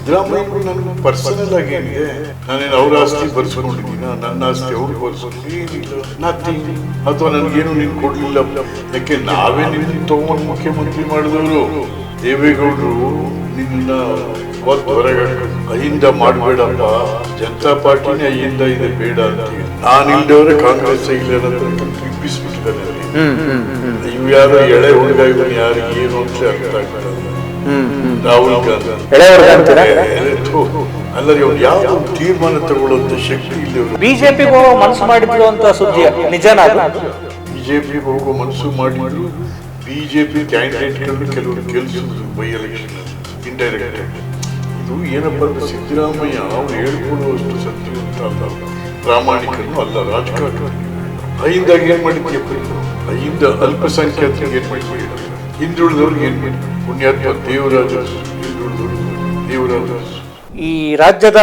ಸಿದ್ದರಾಮಯ್ಯ ನನಗೆ ಪರ್ಸನಲ್ ಆಗಿ ಏನಿದೆ, ನಾನೇನು ಅವ್ರ ಆಸ್ತಿ ಬರ್ಸ್ಕೊಂಡಿದ್ದೀನ, ನನ್ನ ಆಸ್ತಿ ಅವ್ರು ಬರ್ಸ್ಕೊಂಡು ಏನಿಲ್ಲ, ನಥಿಂಗ್. ಅಥವಾ ನನಗೇನು ನೀನು ಕೊಡ್ಲಿಲ್ಲ, ಯಾಕೆ ನಾವೇ ನಿನ್ನ ತಗೊಂಡು ಮುಖ್ಯಮಂತ್ರಿ ಮಾಡಿದವರು. ದೇವೇಗೌಡರು ನಿನ್ನ ಹೊರಗೆ ಅಹಿಂದ ಮಾಡಬೇಡಪ್ಪ, ಜನತಾ ಪಾರ್ಟಿನೇ ಅಹಿಂದ ಇದೆ ಬೇಡ ಅಂತ ಹೇಳಿ, ನಾನಿಲ್ದವ್ರೆ ಕಾಂಗ್ರೆಸ್ ಇಲ್ಲ ಇಪ್ಪಿಸ್ಬಿಟ್ಟಿದ್ದಾರೆ. ಇವು ಯಾರು ಎಳೆ ಹುಡುಗ, ಇವನು ಯಾರು ಏನು ಅಂತ ಅರ್ಥ ಆಗ್ತದೆ. ರಾಹುಲ್ ಗಾಂಧಿ ಅಲ್ಲ, ಇವ್ರು ಯಾವ ತೀರ್ಮಾನ ತಗೊಳ್ಳುವಂತ ಶಕ್ತಿ ಇಲ್ಲ. ಬಿಜೆಪಿಗೆ ಹೋಗೋ ಮನಸ್ಸು ಮಾಡಿದ್ರು ಅಂತ ಸುದ್ದಿ ನಿಜನಾ? ಬಿಜೆಪಿಗೆ ಹೋಗೋ ಮನಸ್ಸು ಮಾಡಿದ್ರು. ಬಿಜೆಪಿ ಕ್ಯಾಂಡಿಡೇಟ್ಗಳನ್ನು ಕೆಲವರು ಗೆಲ್ಲಿಸುವುದು ಬೈ ಎಲೆಕ್ಷನ್ ಇಂಡೈರೆಕ್ಟ್. ಇದು ಏನಪ್ಪ ಅಂದ್ರೆ ಸಿದ್ದರಾಮಯ್ಯ ಅವ್ರು ಹೇಳ್ಕೊಳ್ಳುವಷ್ಟು ಸತ್ಯವಂತ ಅಲ್ಲ, ಪ್ರಾಮಾಣಿಕನು ಅಲ್ಲ, ರಾಜಕಾರಣ. ಅಹಿಂದಾಗ ಏನ್ ಮಾಡಿದ್ಯಪ್ಪ? ಅಹಿಂದ ಅಲ್ಪಸಂಖ್ಯಾತರಿಗೆ ಏನ್ ಮಾಡಿದ್ವಿ? ಹಿಂದುಳಿದವ್ರಿಗೆ ಏನ್ ಮಾಡಿ? ಪುಣ್ಯಾತ್ಮ ದೇವರಾಜ ಈ ರಾಜ್ಯದ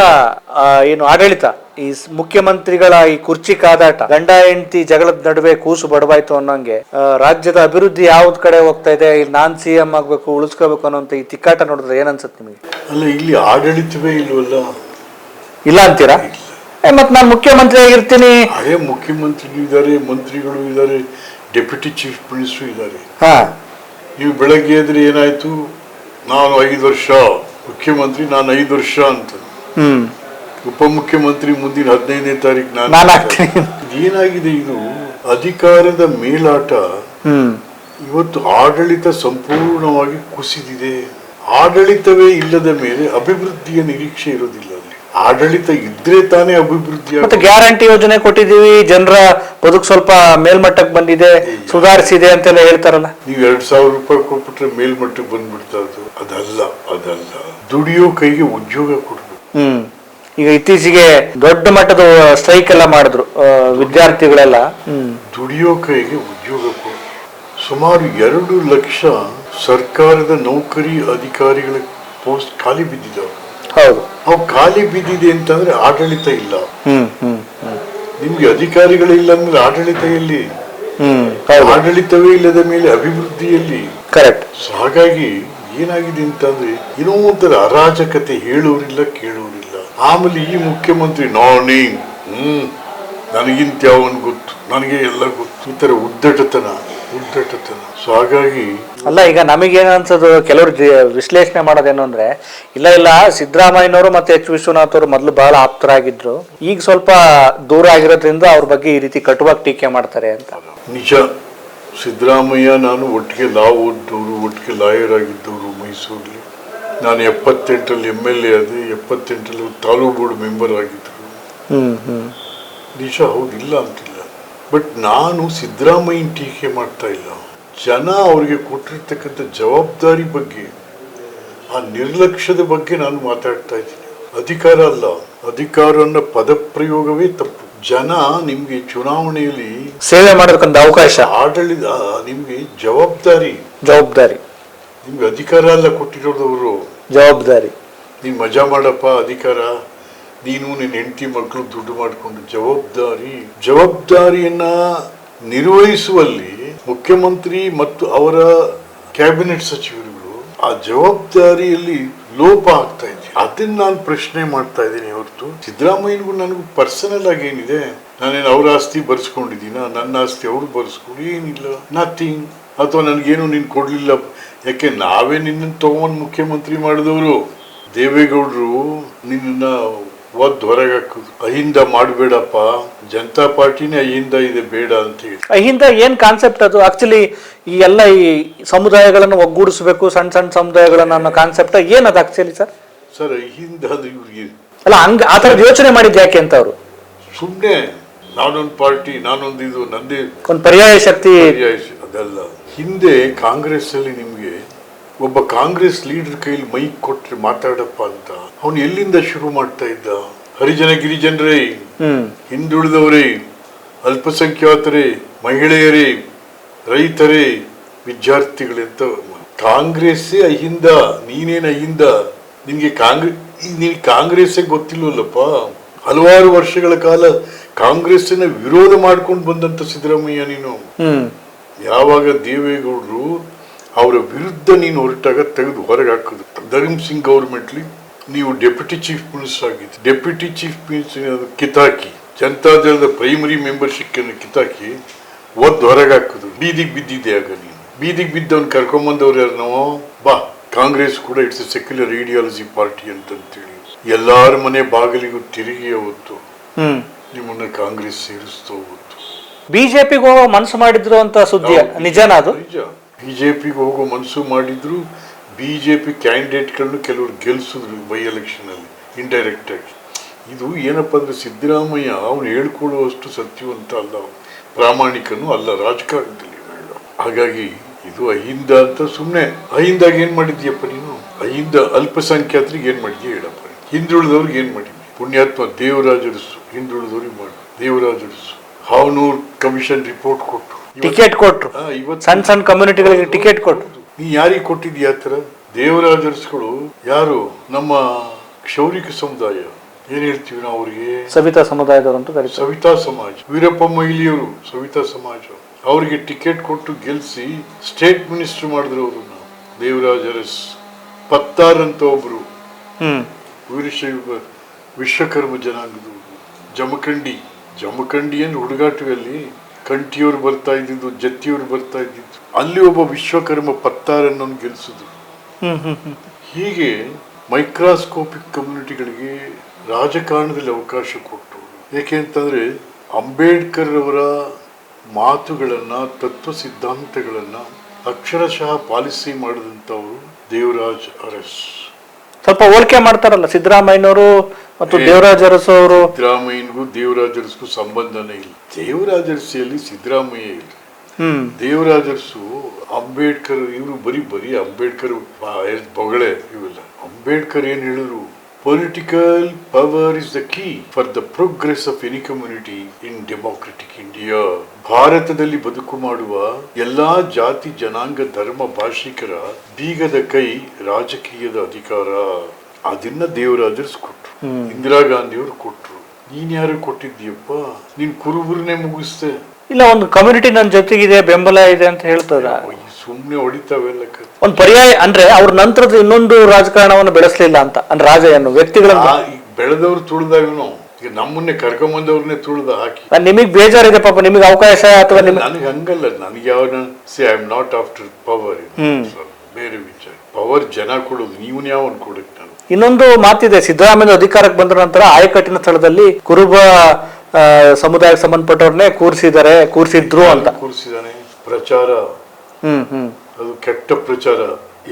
ಏನು ಆಡಳಿತ, ಈ ಮುಖ್ಯಮಂತ್ರಿಗಳ ಈ ಕುರ್ಚಿ ಕಾದಾಟ, ಗಂಡ ಹೆಂಡತಿ ಜಗಳದ ನಡುವೆ ಕೂಸು ಬಡವಾಯ್ತು ಅನ್ನೋಂಗೆ ರಾಜ್ಯದ ಅಭಿವೃದ್ಧಿ ಯಾವ್ದ್ ಕಡೆ ಹೋಗ್ತಾ ಇದೆ, ನಾನ್ CM ಆಗ್ಬೇಕು, ಉಳಿಸ್ಕೋಬೇಕು ಅನ್ನೋಂತ ಈ ತಿಕ್ಕಾಟ ನೋಡಿದ್ರೆ ಏನನ್ಸುತ್ತೆ ನಿಮಗೆ? ಅಲ್ಲ, ಇಲ್ಲಿ ಆಡಳಿತವೇ ಇಲ್ವಲ್ಲ. ಇಲ್ಲ ಅಂತೀರಾ? ಮತ್ ನಾನು ಮುಖ್ಯಮಂತ್ರಿ ಆಗಿರ್ತೀನಿ. ಅದೇ ಮುಖ್ಯಮಂತ್ರಿಗಳು ಇದ್ದಾರೆ, ಮಂತ್ರಿಗಳು ಇದ್ದಾರೆ, ಡೆಪ್ಯೂಟಿ ಚೀಫ್ ಮಿನಿಸ್ಟರ್ ಇದ್ದಾರೆ. ನೀವು ಬೆಳಗ್ಗೆ ಎದ್ರೆ ಏನಾಯ್ತು, ನಾನು 5 ವರ್ಷ ಮುಖ್ಯಮಂತ್ರಿ, ನಾನು 5 ವರ್ಷ ಅಂತ. ಉಪಮುಖ್ಯಮಂತ್ರಿ ಮುಂದಿನ 15ನೇ ತಾರೀಕು ನಾನು. ಏನಾಗಿದೆ ಇದು? ಅಧಿಕಾರದ ಮೇಲಾಟ. ಇವತ್ತು ಆಡಳಿತ ಸಂಪೂರ್ಣವಾಗಿ ಕುಸಿದಿದೆ. ಆಡಳಿತವೇ ಇಲ್ಲದ ಮೇಲೆ ಅಭಿವೃದ್ಧಿಯ ನಿರೀಕ್ಷೆ ಇರೋದಿಲ್ಲ. ಆಡಳಿತ ಇದ್ರೆ ತಾನೇ ಅಭಿವೃದ್ಧಿ. ಮತ್ತೆ ಗ್ಯಾರಂಟಿ ಯೋಜನೆ ಕೊಟ್ಟಿದೀವಿ, ಜನರ ಬದುಕು ಸ್ವಲ್ಪ ಮೇಲ್ಮಟ್ಟಕ್ಕೆ ಬಂದಿದೆ, ಸುಧಾರಿಸಿದೆ ಅಂತೆಲ್ಲ ಹೇಳ್ತಾರಲ್ಲ. ನೀವು 2000 ರೂಪಾಯಿ ಕೊಟ್ಬಿಟ್ರೆ ಮೇಲ್ಮಟ್ಟಕ್ಕೆ ಬಂದ್ಬಿಡ್ತಾ ಇದ್ದು. ಅದಲ್ಲ ದುಡಿಯೋ ಕೈಗೆ ಉದ್ಯೋಗ ಕೊಡ್ಬೇಕು. ಈಗ ಇತ್ತೀಚೆಗೆ ದೊಡ್ಡ ಮಟ್ಟದ ಸ್ಟ್ರೈಕ್ ಎಲ್ಲ ಮಾಡಿದ್ರು ವಿದ್ಯಾರ್ಥಿಗಳೆಲ್ಲ. ದುಡಿಯೋ ಕೈಗೆ ಉದ್ಯೋಗ ಕೊಡು. ಸುಮಾರು 2 ಲಕ್ಷ ಸರ್ಕಾರದ ನೌಕರಿ ಅಧಿಕಾರಿಗಳ ಪೋಸ್ಟ್ ಖಾಲಿ ಬಿದ್ದಿದ್ದಾವೆ. ಹೌದು, ಅವು ಖಾಲಿ ಬಿದ್ದಿದೆ ಅಂತಂದ್ರೆ ಆಡಳಿತ ಇಲ್ಲ. ನಿಮ್ಗೆ ಅಧಿಕಾರಿಗಳಿಲ್ಲ ಅಂದ್ರೆ ಆಡಳಿತ ಎಲ್ಲಿ? ಆಡಳಿತವೇ ಇಲ್ಲದ ಮೇಲೆ ಅಭಿವೃದ್ಧಿಯಲ್ಲಿ. ಕರೆಕ್ಟ್. ಹಾಗಾಗಿ ಏನಾಗಿದೆ ಅಂತಂದ್ರೆ ಏನೋ ಒಂಥರ ಅರಾಜಕತೆ, ಹೇಳೋರಿಲ್ಲ ಕೇಳೋರಿಲ್ಲ. ಆಮೇಲೆ ಈ ಮುಖ್ಯಮಂತ್ರಿ ನಾನೇ ನನಗಿಂತ ಯಾವನ್ ಗೊತ್ತು, ನನಗೆ ಎಲ್ಲ ಗೊತ್ತು, ಈ ತರ ಉದ್ದಟತನ. ಸೊ ಹಾಗಾಗಿ ಅಲ್ಲ, ಈಗ ನಮಗೇನು ಅನ್ಸೋದು, ಕೆಲವರು ವಿಶ್ಲೇಷಣೆ ಮಾಡೋದೇನು ಅಂದ್ರೆ, ಇಲ್ಲ ಸಿದ್ದರಾಮಯ್ಯನವರು ಮತ್ತೆ H. ವಿಶ್ವನಾಥ್ ಅವರು ಮೊದಲು ಬಹಳ ಆಪ್ತರಾಗಿದ್ರು, ಈಗ ಸ್ವಲ್ಪ ದೂರ ಆಗಿರೋದ್ರಿಂದ ಅವ್ರ ಬಗ್ಗೆ ಈ ರೀತಿ ಕಟುವಾಗಿ ಟೀಕೆ ಮಾಡ್ತಾರೆ ಅಂತ. ನಿಜ. ಸಿದ್ದರಾಮಯ್ಯ ನಾನು ಒಟ್ಟಿಗೆ ಲಾ ಓದಿದವರು, ಒಟ್ಟಿಗೆ ಲಾಯರ್ ಆಗಿದ್ದವರು ಮೈಸೂರಲ್ಲಿ. ನಾನು 78ರಲ್ಲಿ MLA ಆದೆ, 78ರಲ್ಲಿ ತಾಲೂಕು ಬೋರ್ಡ್ ಮೆಂಬರ್ ಆಗಿದ್ರು. ನಿಜ, ಹೌದಿಲ್ಲ ಅಂತಿಲ್ಲ. ಬಟ್ ನಾನು ಸಿದ್ದರಾಮಯ್ಯನ ಟೀಕೆ ಮಾಡ್ತಾ ಇಲ್ಲ. ಜನ ಅವ್ರಿಗೆ ಕೊಟ್ಟಿರ್ತಕ್ಕಂಥ ಜವಾಬ್ದಾರಿ ಬಗ್ಗೆ, ಆ ನಿರ್ಲಕ್ಷ್ಯದ ಬಗ್ಗೆ ನಾನು ಮಾತಾಡ್ತಾ ಇದ್ದೀನಿ. ಅಧಿಕಾರ ಅಲ್ಲ, ಅಧಿಕಾರ ಅನ್ನೋ ಪದಪ್ರಯೋಗವೇ ತಪ್ಪು. ಜನ ನಿಮ್ಗೆ ಚುನಾವಣೆಯಲ್ಲಿ ಸೇವೆ ಮಾಡೋದಕ್ಕೊಂದು ಅವಕಾಶ, ಆಡಳಿತ ನಿಮ್ಗೆ ಜವಾಬ್ದಾರಿ. ನಿಮ್ಗೆ ಅಧಿಕಾರ ಅಲ್ಲ ಕೊಟ್ಟಿರೋದವರು, ಜವಾಬ್ದಾರಿ. ನೀನ್ ಮಜಾ ಮಾಡಪ್ಪ ಅಧಿಕಾರ, ನೀನು ನಿನ್ನ ಹೆಂಡತಿ ಮಕ್ಕಳು ದುಡ್ಡು ಮಾಡಿಕೊಂಡು. ಜವಾಬ್ದಾರಿಯನ್ನ ನಿರ್ವಹಿಸುವಲ್ಲಿ ಮುಖ್ಯಮಂತ್ರಿ ಮತ್ತು ಅವರ ಕ್ಯಾಬಿನೆಟ್ ಸಚಿವರುಗಳು ಆ ಜವಾಬ್ದಾರಿಯಲ್ಲಿ ಲೋಪ ಆಗ್ತಾ ಇದೆ. ಅದನ್ನ ನಾನು ಪ್ರಶ್ನೆ ಮಾಡ್ತಾ ಇದ್ದೀನಿ ಹೊರತು ಸಿದ್ದರಾಮಯ್ಯನಿಗೂ ನನಗೂ ಪರ್ಸನಲ್ ಆಗಿ ಏನಿದೆ, ನಾನೇನು ಅವ್ರ ಆಸ್ತಿ ಬರ್ಸ್ಕೊಂಡಿದ್ದೀನ, ನನ್ನ ಆಸ್ತಿ ಅವ್ರು ಬರ್ಸ್ಕೊಂಡು ಏನಿಲ್ಲ, ನಥಿಂಗ್. ಅಥವಾ ನನಗೇನು ನೀನು ಕೊಡ್ಲಿಲ್ಲ, ಯಾಕೆ ನಾವೇ ನಿನ್ನ ತಗೊಂಡು ಮುಖ್ಯಮಂತ್ರಿ ಮಾಡಿದವರು. ದೇವೇಗೌಡರು ನಿನ್ನ ಹೊರಗೆ ಹಾಕುದು, ಅಹಿಂದ ಮಾಡಬೇಡಪ್ಪ, ಜನತಾ ಪಾರ್ಟಿನೇ ಅಹಿಂದ ಇದೆ ಬೇಡ ಅಂತ ಹೇಳಿ. ಅಹಿಂದ ಏನ್ ಕಾನ್ಸೆಪ್ಟ್ ಅದು? ಆಕ್ಚುಲಿ ಈ ಎಲ್ಲ ಈ ಸಮುದಾಯಗಳನ್ನು ಒಗ್ಗೂಡಿಸಬೇಕು, ಸಣ್ಣ ಸಮುದಾಯಗಳನ್ನ ಅನ್ನೋ ಕಾನ್ಸೆಪ್ಟ್ ಏನದು ಆಕ್ಚುಲಿ ಸರ್? ಅಹಿಂದ ಅದು ಇವ್ರಿಗೆ ಅಲ್ಲ, ಹಂಗ ಆ ಥರದ್ದು ಯೋಚನೆ ಮಾಡಿದ್ದು ಯಾಕೆ ಅಂತ ಅವರು ಸುಮ್ಮನೆ ನಾನೊಂದು ಪಾರ್ಟಿ, ನಾನೊಂದು ಇದು, ನಂದೇ ಒಂದು ಪರ್ಯಾಯ ಶಕ್ತಿ. ಅದಲ್ಲ. ಹಿಂದೆ ಕಾಂಗ್ರೆಸ್ ಅಲ್ಲಿ ನಿಮ್ಗೆ ಒಬ್ಬ ಕಾಂಗ್ರೆಸ್ ಲೀಡರ್ ಕೈಲಿ ಮೈಕ್ ಕೊಟ್ರೆ ಮಾತಾಡಪ್ಪ ಅಂತ ಅವನು ಎಲ್ಲಿಂದ ಶುರು ಮಾಡ್ತಾ ಇದ್ದ? ಹರಿಜನ ಗಿರಿಜನರೇ, ಹಿಂದುಳಿದವರೇ, ಅಲ್ಪಸಂಖ್ಯಾತರೇ, ಮಹಿಳೆಯರೇ, ರೈತರೇ, ವಿದ್ಯಾರ್ಥಿಗಳಂತ. ಕಾಂಗ್ರೆಸ್ಸೇ ಅಹಿಂದ, ನೀನೇನು ಅಹಿಂದ? ನಿನ್ಗೆ ಕಾಂಗ್ರೆಸ್ಸೇ ಗೊತ್ತಿಲ್ವಲ್ಲಪ್ಪ. ಹಲವಾರು ವರ್ಷಗಳ ಕಾಲ ಕಾಂಗ್ರೆಸ್ಸಿನ ವಿರೋಧ ಮಾಡ್ಕೊಂಡು ಬಂದಂತ ಸಿದ್ದರಾಮಯ್ಯ ನೀನು. ಯಾವಾಗ ದೇವೇಗೌಡರು ಅವರ ವಿರುದ್ಧ ನೀನು ಹೊರಟಾಗ ತೆಗೆದು ಹೊರಗೆ ಹಾಕಿದ್ರು. ಧರ್ಮ್ ಸಿಂಗ್ ಗೌರ್ಮೆಂಟ್ಲಿ ನೀವು ಡೆಪ್ಯೂಟಿ ಚೀಫ್ ಮಿನಿಸ್ಟರ್ ಆಗಿದ್ದು, ಡೆಪ್ಯೂಟಿ ಚೀಫ್ ಮಿನಿಸ್ಟರ್ ಕಿತಾಕಿ ಜನತಾದಳದ ಪ್ರೈಮರಿ ಮೆಂಬರ್ಶಿಪ್ ಅನ್ನು ಕಿತಾಕಿ ಹೊರಗೆ ಹಾಕಿದ್ರು. ಬೀದಿಗೆ ಬಿದ್ದಿದ್ದೆ ಆಗ ನೀನು. ಬೀದಿಗೆ ಬಿದ್ದವನ್ ಕರ್ಕೊಂಬಂದವ್ರು ಯಾರು? ನಾವು ಬಾ, ಕಾಂಗ್ರೆಸ್ ಕೂಡ it's A secular ideology party ಅಂತೇಳಿ ಎಲ್ಲಾರ ಮನೆ ಬಾಗಿಲಿಗೂ ತಿರುಗಿ ಹೊತ್ತು ನಿಮ್ಮನ್ನ ಕಾಂಗ್ರೆಸ್ ಸೇರಿಸ್ತಾ ಹೋಗುತ್ತೆ. ಬಿಜೆಪಿಗೆ ಹೋಗೋ ಮನಸ್ಸು ಮಾಡಿದ್ರು ಅಂತ ಸುದ್ದಿ ನಿಜನಾ? ಅದು ನಿಜ. ಬಿಜೆಪಿಗೆ ಹೋಗೋ ಮನಸ್ಸು ಮಾಡಿದ್ರು. ಬಿಜೆಪಿ ಕ್ಯಾಂಡಿಡೇಟ್ಗಳನ್ನು ಕೆಲವರು ಗೆಲ್ಸಿದ್ರು ಬೈ ಎಲೆಕ್ಷನ್ ಅಲ್ಲಿ ಇಂಡೈರೆಕ್ಟ್ ಆಗಿ. ಇದು ಏನಪ್ಪಾ ಅಂದ್ರೆ ಸಿದ್ದರಾಮಯ್ಯ ಅವನು ಹೇಳ್ಕೊಳ್ಳುವಷ್ಟು ಸತ್ಯವಂತ ಅಲ್ಲ, ಪ್ರಾಮಾಣಿಕನು ಅಲ್ಲ ರಾಜಕಾರಣದಲ್ಲಿ. ಹಾಗಾಗಿ ಇದು ಅಹಿಂದ ಅಂತ ಸುಮ್ಮನೆ. ಅಹಿಂದಾಗ ಏನ್ ಮಾಡಿದ್ಯಪ್ಪ ನೀನು? ಅಹಿಂದ ಅಲ್ಪಸಂಖ್ಯಾತರಿಗೆ ಏನ್ ಮಾಡಿದ್ಯಾ ಹೇಳಪ್ಪ. ಹಿಂದುಳಿದವ್ರಿಗೆ ಏನ್ ಮಾಡಿದ್ಯ? ಪುಣ್ಯಾತ್ಮ ದೇವರಾಜರಸು ಹಿಂದುಳಿದವ್ರಿಗೆ ಮಾಡಿ. ದೇವರಾಜರಸು ಹಾವನೂರ್ ಕಮಿಷನ್ ರಿಪೋರ್ಟ್ ಕೊಟ್ಟು ಟಿಕೆಟ್ ಕೊಟ್ರು. ಸಣ್ಣ ಸಣ್ಣ ಕಮ್ಯುನಿಟಿಗಳಿಗೆ ಟಿಕೆಟ್ ಕೊಟ್ರು. ನೀ ಯಾರಿಗೆ ಕೊಟ್ಟಿದ್ಯಾ ಆ ಥರ? ದೇವರಾಜರ್ಸ್ಗಳು ಯಾರು? ನಮ್ಮ ಕ್ಷೌರಿಕ ಸಮುದಾಯ ಏನ್ ಹೇಳ್ತೀವಿ ನಾವು ಅವ್ರಿಗೆ? ಸವಿತಾ ಸಮುದಾಯದವರು ಅಂತ ಕರೀತಾರೆ. ಸವಿತಾ ಸಮಾಜ, ವೀರಪ್ಪ ಮೊಯ್ಲಿಯವರು ಸವಿತಾ ಸಮಾಜ, ಅವ್ರಿಗೆ ಟಿಕೆಟ್ ಕೊಟ್ಟು ಗೆಲ್ಸಿ ಸ್ಟೇಟ್ ಮಿನಿಸ್ಟರ್ ಮಾಡಿದ್ರು ಅವ್ರನ್ನ. ದೇವರಾಜ ಅರಸ್ ಪತ್ತಾರ್ ಅಂತ ಒಬ್ರು ವೀರಶೈವ ವಿಶ್ವಕರ್ಮ ಜನಾಂಗದವರು. ಜಮಖಂಡಿಯನ್ನು ಹುಡುಗಾಟದಲ್ಲಿ ಕಂಠಿಯವರು ಬರ್ತಾ ಇದ್ದಿದ್ದು, ಜತ್ತಿಯವರು ಬರ್ತಾ ಇದ್ದಿದ್ದು. ಅಲ್ಲಿ ಒಬ್ಬ ವಿಶ್ವಕರ್ಮ ಪತ್ತಾರನ್ನು ಗೆಲ್ಸಿದ್ರು. ಹೀಗೆ ಮೈಕ್ರಾಸ್ಕೋಪಿಕ್ ಕಮ್ಯುನಿಟಿಗಳಿಗೆ ರಾಜಕಾರಣದಲ್ಲಿ ಅವಕಾಶ ಕೊಟ್ಟು. ಏಕೆಂತಂದ್ರೆ ಅಂಬೇಡ್ಕರ್ ಅವರ ಮಾತುಗಳನ್ನ, ತತ್ವ ಸಿದ್ಧಾಂತಗಳನ್ನ ಅಕ್ಷರಶಃ ಪಾಲಿಸಿ ಮಾಡಿದಂಥವರು ದೇವರಾಜ್ ಅರಸ್. ಸ್ವಲ್ಪ ಹೋಲಿಕೆ ಮಾಡ್ತಾರಲ್ಲ ಸಿದ್ದರಾಮಯ್ಯನವರು ಮತ್ತು ದೇವರಾಜ್ ಅರಸು ಅವರು. ಸಿದ್ದರಾಮಯ್ಯನಿಗೂ ದೇವರಾಜ್ ಅರಸ್ಗೂ ಸಂಬಂಧನೇ ಇಲ್ಲ. ದೇವರಾಜ್ ಅರಸಿಯಲ್ಲಿ ಸಿದ್ದರಾಮಯ್ಯ ಇಲ್ಲ. ದೇವರಾಜ್ ಅರಸು ಅಂಬೇಡ್ಕರ್ ಇವರು ಬರೀ ಅಂಬೇಡ್ಕರ್ ಬೊಗಳೆ ಇವೆಲ್ಲ. ಅಂಬೇಡ್ಕರ್ ಏನ್ ಹೇಳಿದ್ರು? Political power is the key for the progress of any community in democratic India. ಭಾರತದಲ್ಲಿ ಬದುಕು ಮಾಡುವ ಎಲ್ಲಾ ಜಾತಿ ಜನಾಂಗ ಧರ್ಮ ಭಾಷಿಕರ ಬೀಗದ ಕೈ ರಾಜಕೀಯದ ಅಧಿಕಾರ. ಅದನ್ನ ದೇವರಾಜರ್ಸ್ ಕೊಟ್ರು, ಇಂದಿರಾ ಗಾಂಧಿ ಅವರು ಕೊಟ್ರು. ನೀನ್ ಯಾರು ಕೊಟ್ಟಿದ್ದೀಯಪ್ಪ? ನೀನ್ ಕುರುಬುರನ್ನೇ ಮುಗಿಸ್ತೆ. ಇಲ್ಲ, ಒಂದು ಕಮ್ಯುನಿಟಿ ನನ್ನ ಜೊತೆಗಿದೆ, ಬೆಂಬಲ ಇದೆ ಅಂತ ಹೇಳ್ತದ. ಸುಮ್ನೆ ಹೊಡಿತಾವೆಲ್ಲ. ಒಂದು ಪರ್ಯಾಯ ಅಂದ್ರೆ ಅವ್ರ ನಂತರದ ಇನ್ನೊಂದು ರಾಜಕಾರಣವನ್ನು ಬೆಳೆಸಲಿಲ್ಲ ಅಂತ ಅಂದ್ರೆ ರಾಜಯನ್ನು ವ್ಯಕ್ತಿಗಳನ್ನ ಬೆಳೆದವ್ರು ತುಳಿದಾಗನು. ಈಗ ನಮ್ಮನ್ನೇ ಕರ್ಕೊಂಬಂದವ್ರನ್ನೇ ತುಳಿದ ಹಾಕಿ. ನಿಮಗ್ ಬೇಜಾರಿದೆ ಪಾಪ, ನಿಮಗೆ ಅವಕಾಶ ಅಥವಾ ನನಗೆ ಹಂಗಲ್ಲ. ನನಗೆ ಯಾವ I am not after power. ಬೇರೆ ವಿಚಾರ. ಪವರ್ ಜನ ಕೊಡೋದು, ನೀವನ್ ಯಾವ ಕೊಡಕ್. ನಾನು ಇನ್ನೊಂದು ಮಾತಿದೆ, ಸಿದ್ದರಾಮಯ್ಯ ಅಧಿಕಾರಕ್ಕೆ ಬಂದ ನಂತರ ಆಯಕಟ್ಟಿನ ಸ್ಥಳದಲ್ಲಿ ಕುರುಬ ಸಮುದಾಯಕ್ಕೆ ಸಂಬಂಧಪಟ್ಟವ್ರನ್ನೇ ಕೂರಿಸಿದ್ರು ಅಂತ. ಕೂರಿಸಿದಾನೆ. ಪ್ರಚಾರ ಅದು ಕೆಟ್ಟ ಪ್ರಚಾರ.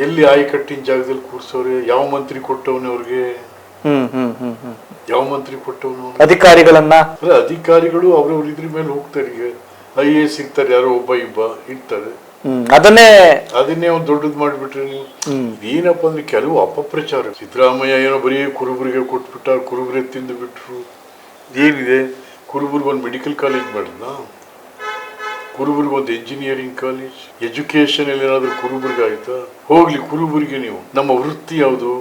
ಎಲ್ಲಿ ಆಯಕಟ್ಟಿನ ಜಾಗದಲ್ಲಿ ಕೂರ್ಸೋರೆ? ಯಾವ ಮಂತ್ರಿ ಕೊಟ್ಟವನೇ ಅವ್ರಿಗೆ? ಯಾವ ಮಂತ್ರಿ ಕೊಟ್ಟವನು? ಅಧಿಕಾರಿಗಳನ್ನ. ಅಧಿಕಾರಿಗಳು ಅವ್ರವ್ರ ಇದ್ರ ಮೇಲೆ ಹೋಗ್ತಾರೆ. ಈಗ IAS ಸಿಗ್ತಾರೆ, ಯಾರೋ ಒಬ್ಬ ಇಬ್ಬ ಇರ್ತಾರೆ. ಅದನ್ನೇ ಒಂದು ದೊಡ್ಡದ್ ಮಾಡ್ಬಿಟ್ರೆ ನೀವು. ಏನಪ್ಪಾ ಅಂದ್ರೆ ಕೆಲವು ಅಪಪ್ರಚಾರ. ಸಿದ್ದರಾಮಯ್ಯ ಏನೋ ಬರೀ ಕುರುಬರಿಗೆ ಕೊಟ್ಬಿಟ್ಟ, ಕುರುಬರೇ ತಿಂದು ಬಿಟ್ರು. ಏನಿದೆ? ಕುರುಬರಿಗೆ ಒಂದು ಮೆಡಿಕಲ್ ಕಾಲೇಜ್ ಮಾಡಿದ್ನ, ಕುರುಬರಿಗೆ ಒಂದು ಎಂಜಿನಿಯರಿಂಗ್ ಕಾಲೇಜ್, ಎಜುಕೇಶನ್ ಅಲ್ಲಿ ಏನಾದ್ರೂ ಕುರುಬರಿಗೆ ಆಯ್ತಾ? ಹೋಗ್ಲಿ ಕುರುಬರಿಗೆ. ನೀವು ನಮ್ಮ ವೃತ್ತಿ ಯಾವುದು?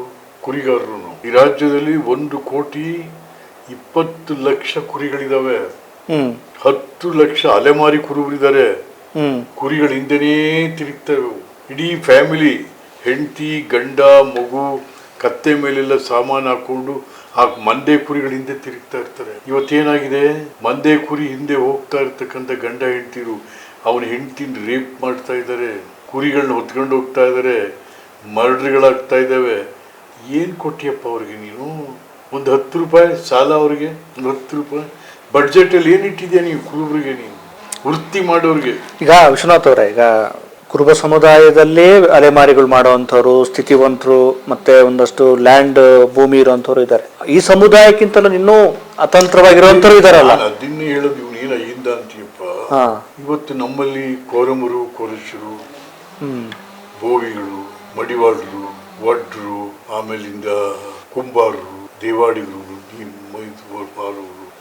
ಕುರಿಗಾರರು. ಈ ರಾಜ್ಯದಲ್ಲಿ 1,20,00,000 ಕುರಿಗಳಿದಾವೆ. 10 ಲಕ್ಷ ಅಲೆಮಾರಿ ಕುರುಬರಿದ್ದಾರೆ. ಕುರಿಗಳ ಹಿಂದೆನೇ ತಿರುಗ್ತವೆ. ಇಡೀ ಫ್ಯಾಮಿಲಿ, ಹೆಂಡತಿ, ಗಂಡ, ಮಗು, ಕತ್ತೆ ಮೇಲೆಲ್ಲ ಸಾಮಾನು ಹಾಕೊಂಡು ಆ ಮಂದೆ ಕುರಿಗಳ ಹಿಂದೆ ತಿರುಗ್ತಾ ಇರ್ತಾರೆ. ಇವತ್ತೇನಾಗಿದೆ? ಮಂದೆ ಕುರಿ ಹಿಂದೆ ಹೋಗ್ತಾ ಇರ್ತಕ್ಕಂಥ ಗಂಡ ಹೆಂಡತಿರು ಅವನ ಹೆಂಡತಿನ ರೇಪ್ ಮಾಡ್ತಾ ಇದ್ದಾರೆ, ಕುರಿಗಳನ್ನ ಹೊತ್ಕೊಂಡು ಹೋಗ್ತಾ ಇದ್ದಾರೆ, ಮರ್ಡರ್ಗಳಾಗ್ತಾ ಇದ್ದಾವೆ. ಏನ್ ಕೊಟ್ಟಿಯಪ್ಪ ಅವ್ರಿಗೆ ನೀನು? ಒಂದು 10 ರೂಪಾಯಿ ಸಾಲ ಅವ್ರಿಗೆ? ಒಂದು 10 ರೂಪಾಯಿ ಬಡ್ಜೆಟ್ ಅಲ್ಲಿ ಏನಿಟ್ಟಿದ್ಯಾ ನೀವು ಕುರುಬರಿಗೆ? ನೀನು ವೃತ್ತಿ ಮಾಡೋರಿಗೆ. ಈಗ ವಿಶ್ವನಾಥ್ ಅವರೇ, ಈಗ ಕುರುಬ ಸಮುದಾಯದಲ್ಲಿ ಅಲೆಮಾರಿಗಳು ಮಾಡುವಂಥವ್ರು, ಸ್ಥಿತಿವಂತರು, ಮತ್ತೆ ಒಂದಷ್ಟು ಲ್ಯಾಂಡ್ ಭೂಮಿ ಇರುವಂತವ್ರು ಇದ್ದಾರೆ. ಈ ಸಮುದಾಯಕ್ಕಿಂತಲೂ ಇನ್ನೂ ಅತಂತ್ರವಾಗಿರುವಂತವ್ರು ಇದಾರಲ್ಲ. ಅದನ್ನೇ ಹೇಳೋದು. ಇವ್ನು ಏನ ಅಹಿಂದ ಅಂತೀಯಪ್ಪ. ಇವತ್ತು ನಮ್ಮಲ್ಲಿ ಕೋರಮರು, ಕೋರಶರು, ಬೋವಿಗಳು, ಮಡಿವಾಳರು, ವಡ್ರು, ಆಮೇಲಿಂದ ಕುಂಬಾರರು, ದೇವಾಡಿಗರು,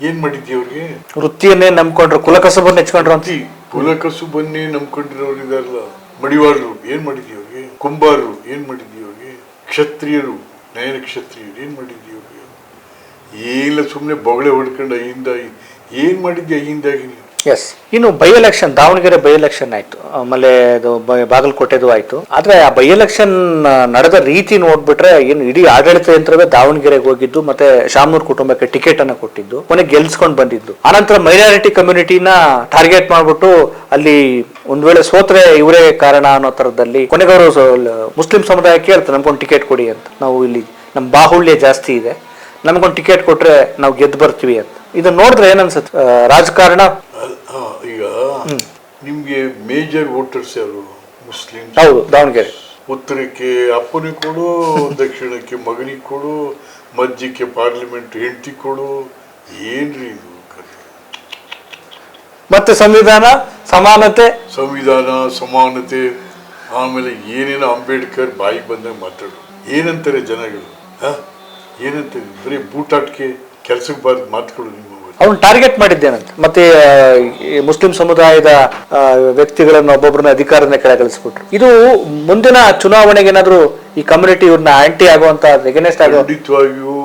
ಏನ್ ಮಾಡಿದ್ಯ ಅವ್ರಿಗೆ? ವೃತ್ತಿಯನ್ನೇ ನಂಬ್ಕೊಂಡ್ರು, ಕುಲಕಸಬನ್ನು ಹೆಚ್ಕೊಂಡ್ರು ಅಂತ. ಕುಲಕಸುಬನ್ನೇ ನಂಬ್ಕೊಂಡಿರೋರು ಇದಾರಲ್ಲ. ಮಡಿವಾಳರು ಏನ್ ಮಾಡಿದ್ಯ ಅವ್ರಿಗೆ? ಕುಂಬಾರರು ಏನ್ ಮಾಡಿದ್ಯ ಅವ್ರಿಗೆ? ಕ್ಷತ್ರಿಯರು, ನಯನ ಕ್ಷತ್ರಿಯರು ಏನ್ ಮಾಡಿದ್ಯ ಅವ್ರಿಗೆ? ಏನಿಲ್ಲ, ಸುಮ್ನೆ ಬೊಗಳೆ ಹೊಡ್ಕೊಂಡು ಅಹಿಂದ. ಏನ್ ಮಾಡಿದ್ಯ ಅಹಿಂದಾಗಿ? ಎಸ್. ಇನ್ನು by election, Davanagere by election ಆಯ್ತು, ಆಮೇಲೆ ಅದು ಬಾಗಲಕೋಟೆದು ಆಯ್ತು. ಆದ್ರೆ ಆ ಬೈ ಎಲೆಕ್ಷನ್ ನಡೆದ ರೀತಿ ನೋಡ್ಬಿಟ್ರೆ ಏನು ಇಡೀ ಆಡಳಿತ ಯಂತ್ರವೇ ದಾವಣಗೆರೆಗೆ ಹೋಗಿದ್ದು, ಮತ್ತೆ ಶಾಮನೂರ್ ಕುಟುಂಬಕ್ಕೆ ಟಿಕೆಟ್ ಅನ್ನ ಕೊಟ್ಟಿದ್ದು, ಕೊನೆಗೆ ಗೆಲ್ಸ್ಕೊಂಡ್ ಬಂದಿದ್ದು. ಆನಂತರ ಮೈನಾರಿಟಿ ಕಮ್ಯುನಿಟಿನ ಟಾರ್ಗೆಟ್ ಮಾಡ್ಬಿಟ್ಟು ಅಲ್ಲಿ ಒಂದ್ ವೇಳೆ ಸೋತ್ರೆ ಇವರೇ ಕಾರಣ ಅನ್ನೋ ತರದಲ್ಲಿ ಕೊನೆಗೆ ಅವರು ಮುಸ್ಲಿಂ ಸಮುದಾಯಕ್ಕೆ ಹೇಳ್ತಾರೆ ನಮ್ಗೊಂದು ಟಿಕೆಟ್ ಕೊಡಿ ಅಂತ, ನಾವು ಇಲ್ಲಿ ನಮ್ ಬಾಹುಳ್ಯ ಜಾಸ್ತಿ ಇದೆ, ನಮ್ಗೊಂದು ಟಿಕೆಟ್ ಕೊಟ್ರೆ ನಾವು ಗೆದ್ದು ಬರ್ತೀವಿ ಅಂತ. ಇದನ್ನ ನೋಡಿದ್ರೆ ಏನನ್ಸುತ್ತೆ ರಾಜಕಾರಣ? ಈಗ ನಿಮ್ಗೆ ಮೇಜರ್ ವೋಟರ್ಸ್ ಯಾರು? ಮುಸ್ಲಿಂ. ಹೌದು, ದಾವಣಗೆರೆ. ಉತ್ತರಕ್ಕೆ ಅಪ್ಪನಿಗೆ ಕೊಡು, ದಕ್ಷಿಣಕ್ಕೆ ಮಗನಿಗೆ ಕೊಡು, ಮಧ್ಯಕ್ಕೆ ಪಾರ್ಲಿಮೆಂಟ್ ಹೆಂಡತಿ ಕೊಡು, ಏನ್ರಿ ಇದು? ಮತ್ತೆ ಸಂವಿಧಾನ ಸಮಾನತೆ, ಆಮೇಲೆ ಏನೇನೋ ಅಂಬೇಡ್ಕರ್ ಬಾಯಿಗೆ ಬಂದಾಗ ಮಾತಾಡು. ಏನಂತಾರೆ ಜನಗಳು? ಏನಂತಾರೆ? ಬರೀ ಬೂಟಾಟ್ಕೆ, ಕೆಲ್ಸಕ್ಕೆ ಬಾರದ ಮಾತುಗಳು ನಿಮ್ಮ. ಅವ್ನು ಟಾರ್ಗೆಟ್ ಮಾಡಿದ್ದೇನಂತ, ಮತ್ತೆ ಮುಸ್ಲಿಂ ಸಮುದಾಯದ ವ್ಯಕ್ತಿಗಳನ್ನ ಒಬ್ಬೊಬ್ಬರನ್ನ ಅಧಿಕಾರನ ಕೆಳಗಿಳಿಸ್ಬಿಟ್ರು. ಇದು ಮುಂದಿನ ಚುನಾವಣೆಗೆ ಏನಾದ್ರು ಈ ಕಮ್ಯುನಿಟಿ ಇವ್ರನ್ನ ಆಂಟಿ ಆಗುವಂತ ಎಗನೆಸ್ಟ್ ಆಗೋ? ಖಂಡಿತವಾಗಿಯೂ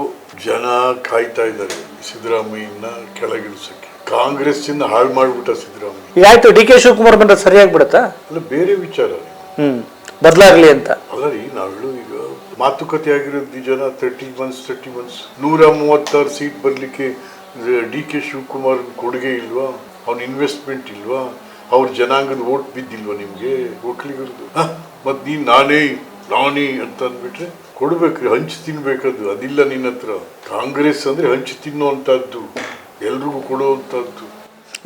ಜನ ಕಾಯ್ತಾ ಇದ್ದಾರೆ ಸಿದ್ದರಾಮಯ್ಯನ ಕೆಳಗಿಳಿಸಕ್ಕೆ. ಕಾಂಗ್ರೆಸ್ ಇಂದ ಹಾಳು ಮಾಡ್ಬಿಟ್ಟ ಸಿದ್ದರಾಮಯ್ಯ. ಈಗ ಆಯ್ತು, ಡಿ ಕೆ ಶಿವಕುಮಾರ್ ಬಂದ್ರೆ ಸರಿಯಾಗಿ ಬಿಡುತ್ತಾ? ಅಲ್ಲ, ಬೇರೆ ವಿಚಾರ. ಬದಲಾಗ್ಲಿ ಅಂತ ಅಲ್ಲ ರೀ, ನಾವೆಲ್ಲೂ ಈಗ ಮಾತುಕತೆ ಆಗಿರೋದು ನಿಜನ. 30 months 136 ಸೀಟ್ ಬರ್ಲಿಕ್ಕೆ ಡಿ ಕೆ ಶಿವಕುಮಾರ್ ಕೊಡುಗೆ ಇಲ್ವಾ? ಅವ್ನ ಇನ್ವೆಸ್ಟ್ಮೆಂಟ್ ಇಲ್ವಾ? ಅವ್ರ ಜನಾಂಗದ ಓಟ್ ಬಿದ್ದಿಲ್ವಾ ನಿಮ್ಗೆ? ಒಕ್ಕಲಿಗರದು. ಮತ್ ನೀನ್ ನಾನೇ ಅಂತ ಅಂದ್ಬಿಟ್ರೆ ಕೊಡ್ಬೇಕ್ರಿ, ಹಂಚಿ ತಿನ್ಬೇಕದು. ಅದಿಲ್ಲ ನಿನ್ನ ಹತ್ರ. ಕಾಂಗ್ರೆಸ್ ಅಂದ್ರೆ ಹಂಚಿ ತಿನ್ನುವಂತದ್ದು, ಎಲ್ರಿಗೂ ಕೊಡುವಂತದ್ದು.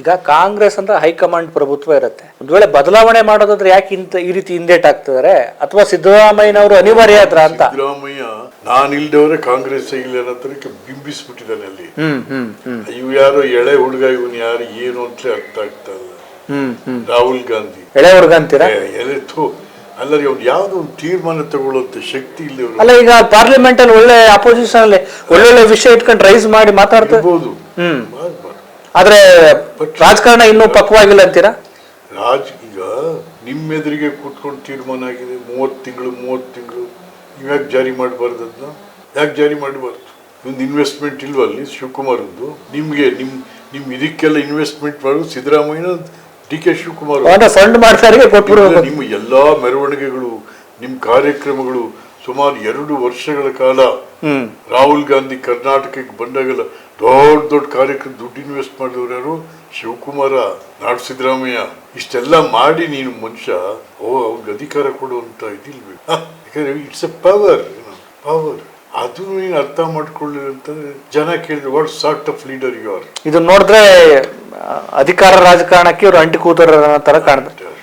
ಈಗ ಕಾಂಗ್ರೆಸ್ ಅಂದ್ರೆ ಹೈಕಮಾಂಡ್ ಪ್ರಭುತ್ವ ಇರುತ್ತೆ. ಒಂದ್ ವೇಳೆ ಬದಲಾವಣೆ ಮಾಡೋದಾದ್ರೆ ಯಾಕೆ ಈ ರೀತಿ ಹಿಂದೇಟ್ ಆಗ್ತಿದಾರೆ? ಅಥವಾ ಸಿದ್ದರಾಮಯ್ಯನವರು ಅನಿವಾರ್ಯ ಆದ್ರ ಅಂತ? ಸಿದ್ದರಾಮಯ್ಯ ನಾನು ಇಲ್ದವ್ರೆ ಕಾಂಗ್ರೆಸ್ ಇಲ್ಲ ಅನ್ನೋದಕ್ಕೆ ಬಿಂಬಿಸ್ಬಿಟ್ಟಿದ್ದಾನೆ ಅಲ್ಲಿ. ಇವ್ ಯಾರೋ ಎಳೆ ಹುಡುಗ, ಇವನ್ ಯಾರು ಏನು ಅಂತಲೇ ಅರ್ಥ ಆಗ್ತಾ ಇಲ್ಲ. ರಾಹುಲ್ ಗಾಂಧಿ ಎಳೆ ಹುಡುಗ ಅಂತೀರಾ? ಅಲ್ಲ ರೀ, ಅವ್ನು ಯಾವ್ದೋ ಒಂದು ತೀರ್ಮಾನ ತಗೊಳ್ಳುವಂತ ಶಕ್ತಿ ಇಲ್ಲ. ಅಲ್ಲ, ಈಗ ಪಾರ್ಲಿಮೆಂಟ್ ಅಲ್ಲಿ ಒಳ್ಳೆ ಅಪೋಸಿಷನ್ ಅಲ್ಲಿ ಒಳ್ಳೊಳ್ಳೆ ವಿಷಯ ಇಟ್ಕೊಂಡು ರೈಸ್ ಮಾಡಿ ಮಾತಾಡ್ತಿರ್ಬೋದು. ಆದ್ರೆ ರಾಜಕಾರಣ ಇನ್ನೂ ಪಕ್ವಾಗಿಲ್ಲ ಅಂತೀರಾ? ಈಗ ನಿಮ್ಮೆದುರಿಗೆ ಕೂತ್ಕೊಂಡು ತೀರ್ಮಾನ ಆಗಿದೆ 30 ತಿಂಗಳು ಯಾಕೆ ಜಾರಿ ಮಾಡಬಾರ್ದು? ಅದನ್ನ ಯಾಕೆ ಜಾರಿ ಮಾಡಬಾರ್ದು? ಒಂದು ಇನ್ವೆಸ್ಟ್ಮೆಂಟ್ ಇಲ್ವಾ ಅಲ್ಲಿ ಶಿವಕುಮಾರ್ದು? ನಿಮ್ಗೆ ನಿಮ್ ಇದಕ್ಕೆಲ್ಲ ಇನ್ವೆಸ್ಟ್ಮೆಂಟ್ ಮಾಡೋದು Siddaramaiah, D K Shivakumar fund ಮಾಡ್ತಾರೆ. ನಿಮ್ಮ ಎಲ್ಲಾ ಮೆರವಣಿಗೆಗಳು, ನಿಮ್ ಕಾರ್ಯಕ್ರಮಗಳು ಸುಮಾರು 2 ವರ್ಷಗಳ ಕಾಲ ರಾಹುಲ್ ಗಾಂಧಿ ಕರ್ನಾಟಕಕ್ಕೆ ಬಂದಾಗೆಲ್ಲ ದೊಡ್ಡ ಕಾರ್ಯಕ್ರಮ ದುಡ್ಡು ಇನ್ವೆಸ್ಟ್ ಮಾಡಿದವ್ರು ಯಾರು? ಶಿವಕುಮಾರ, ನಾಡು ಸಿದ್ದರಾಮಯ್ಯ. ಇಷ್ಟೆಲ್ಲ ಮಾಡಿ ನೀನು ಮನುಷ್ಯ ಅವ್ರಿಗೆ ಅಧಿಕಾರ ಕೊಡುವಂತ ಇದಿಲ್ಬೇಕು. ಯಾಕಂದ್ರೆ ಇಟ್ಸ್ ಎ ಪವರ್. ಅದು ನೀನು ಅರ್ಥ ಮಾಡ್ಕೊಳ್ಳಿ ಅಂತಂದ್ರೆ ಜನ ಕೇಳಿದ್ರೆ what sort of leader you are. ಇದನ್ನ ನೋಡಿದ್ರೆ ಅಧಿಕಾರ ರಾಜಕಾರಣಕ್ಕೆ ಇವ್ರು ಅಂಟಿ ಕೂತರ ತರ ಕಾಣ್ತಾರೆ.